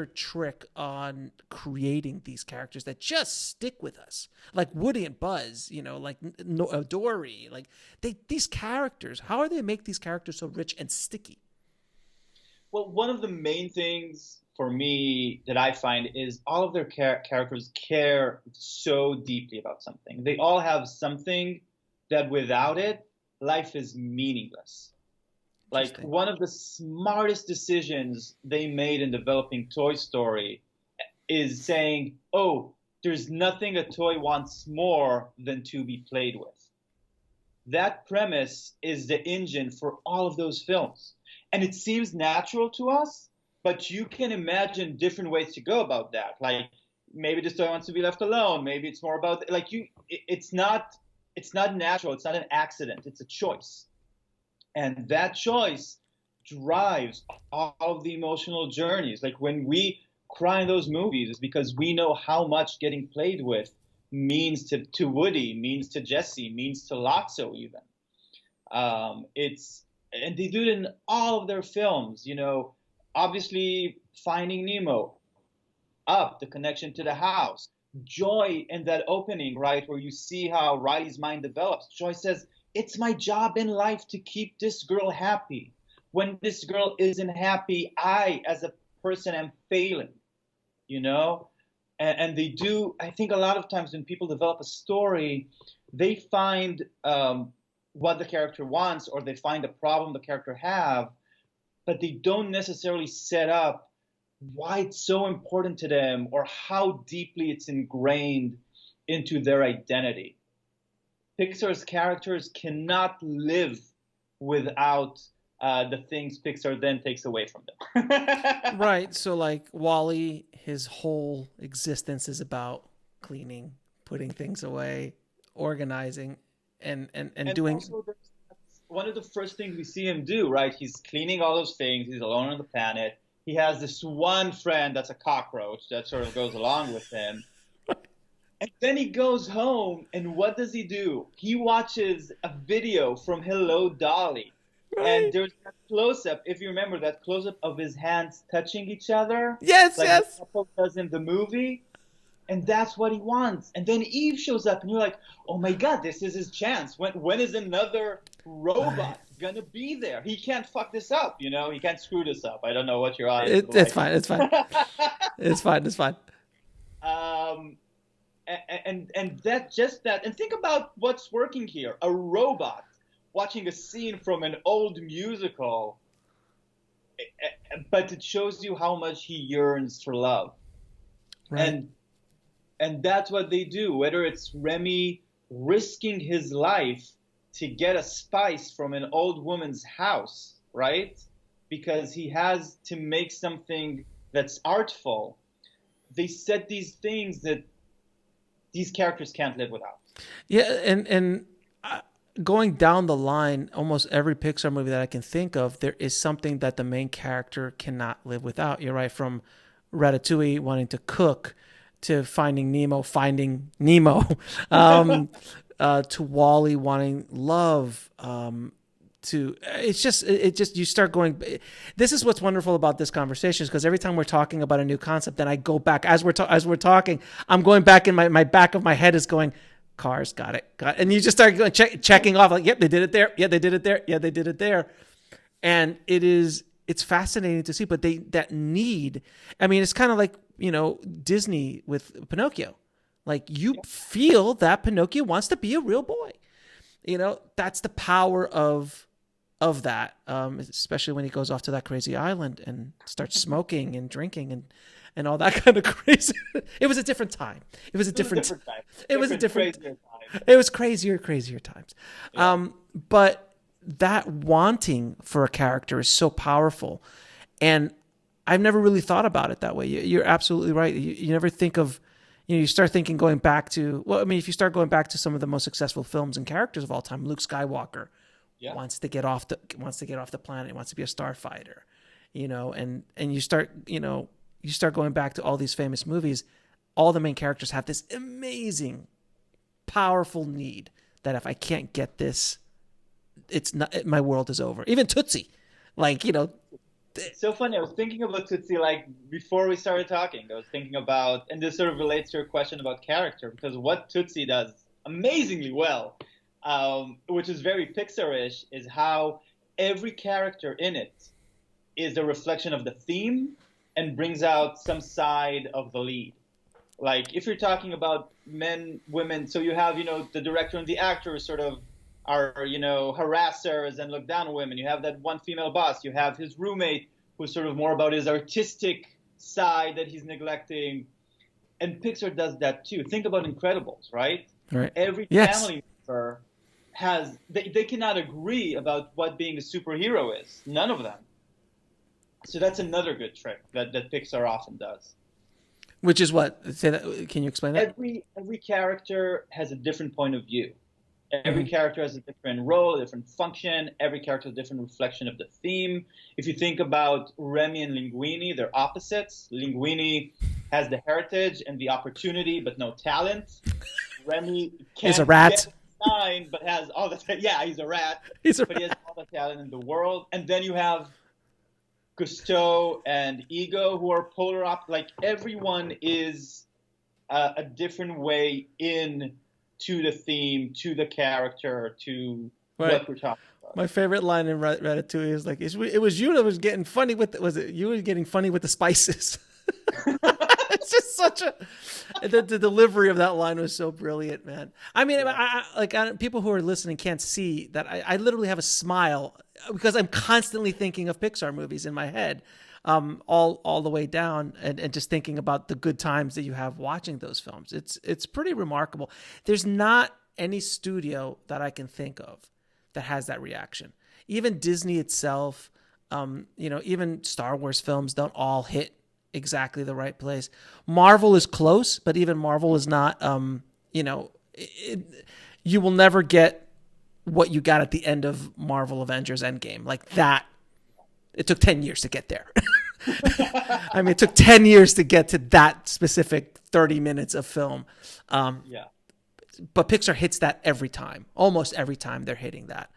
master trick on creating these characters that just stick with us, like Woody and Buzz, like Dory, like these characters. How are they make these characters so rich and sticky? Well, one of the main things for me that I find is all of their characters care so deeply about something. They all have something that without it, life is meaningless. Like Interesting. one of the smartest decisions they made in developing Toy Story is saying, oh, there's nothing a toy wants more than to be played with. That premise is the engine for all of those films. And it seems natural to us, but you can imagine different ways to go about that. Like maybe this toy wants to be left alone. Maybe it's more about like it's not natural. It's not an accident. It's a choice. And that choice drives all of the emotional journeys. Like when we cry in those movies, it's because we know how much getting played with means to Woody, means to Jesse, means to Lotso even. And they do it in all of their films, obviously Finding Nemo, Up, the connection to the house, Joy in that opening, right, where you see how Riley's mind develops. Joy says, it's my job in life to keep this girl happy. When this girl isn't happy, I, as a person, am failing, you know? And they do, I think a lot of times when people develop a story, they find what the character wants or they find a problem the character have, but they don't necessarily set up why it's so important to them or how deeply it's ingrained into their identity. Pixar's characters cannot live without the things Pixar then takes away from them. Right. So like Wally, his whole existence is about cleaning, putting things away, organizing, and And doing. also, one of the first things we see him do, right? He's cleaning all those things. He's alone on the planet. He has this one friend that's a cockroach that sort of goes along with him. And then he goes home, and what does he do? He watches a video from Hello Dolly. And Right. there's that close-up, if you remember, that close-up of his hands touching each other, Yes. like the Yes. couple does in the movie. And that's what he wants. And then Eve shows up, and you're like, oh my God, this is his chance. When is another robot gonna be there? He can't fuck this up, He can't screw this up. I don't know what your audience is It's like. fine. It's fine. It's fine. It's fine. um, and that just that. And think about what's working here: a robot watching a scene from an old musical, but it shows you how much he yearns for love. Right. And that's what they do, whether it's Remy risking his life to get a spice from an old woman's house, right? Because he has to make something that's artful. They set these things that these characters can't live without. Yeah. And going down the line, almost every Pixar movie that I can think of, there is something that the main character cannot live without. You're right. From Ratatouille wanting to cook to Finding Nemo, to Wally wanting love, to it just you start going. This is what's wonderful about this conversation, is because every time we're talking about a new concept, then I go back as we're talking. I'm going back in my back of my head is going, Cars, got it, and you just start going, checking off like, yep, they did it there, yeah, they did it there, yeah, they did it there, and it's fascinating to see. But that need, I mean, it's kind of like Disney with Pinocchio. Like you feel that Pinocchio wants to be a real boy. That's the power of that, especially when he goes off to that crazy island and starts smoking and drinking and all that kind of crazy. It was a different time. It was a different time. It was a different. Crazier time. It was crazier times. Yeah. But that wanting for a character is so powerful, and I've never really thought about it that way. You're absolutely right. You never think of, you start thinking going back to, well, I mean, if you start going back to some of the most successful films and characters of all time, Luke Skywalker Yeah. wants to get off the planet. He wants to be a starfighter, and you start going back to all these famous movies. All the main characters have this amazing, powerful need that if I can't get this, it's not, my world is over. Even Tootsie, like, It's so funny. I was thinking about Tootsie like before we started talking. I was thinking about, and this sort of relates to your question about character, because what Tootsie does amazingly well, which is very Pixar-ish, is how every character in it is a reflection of the theme and brings out some side of the lead. Like if you're talking about men, women, so you have, the director and the actor sort of are, harassers and look down on women. You have that one female boss. You have his roommate who's sort of more about his artistic side that he's neglecting. And Pixar does that too. Think about Incredibles, right? Right. Every Yes. family member they cannot agree about what being a superhero is. None of them. So that's another good trick that Pixar often does. Which is what? Say that. Can you explain that? Every character has a different point of view. Every Mhm. character has a different role, a different function. Every character has a different reflection of the theme. If you think about Remy and Linguini, they're opposites. Linguini has the heritage and the opportunity, but no talent. Remy He's a can't rat. get a sign, but has all the yeah, he's a rat, He's a but he has all the talent in the world. And then you have Gusteau and Ego, who are polar like everyone is a different way in to the theme, to the character, to Right. what we're talking about. My favorite line in Ratatouille is like, it was you that was getting funny with, was it you were getting funny with the spices? It's just such a, the delivery of that line was so brilliant, man. I mean, people who are listening can't see that I literally have a smile because I'm constantly thinking of Pixar movies in my head, all the way down, and just thinking about the good times that you have watching those films. It's pretty remarkable. There's not any studio that I can think of that has that reaction. Even Disney itself, even Star Wars films don't all hit exactly the right place. Marvel is close, but even Marvel is not, you will never get what you got at the end of Marvel Avengers Endgame. Like that, it took 10 years to get there. I mean, it took 10 years to get to that specific 30 minutes of film. Yeah. But Pixar hits that every time. Almost every time they're hitting that.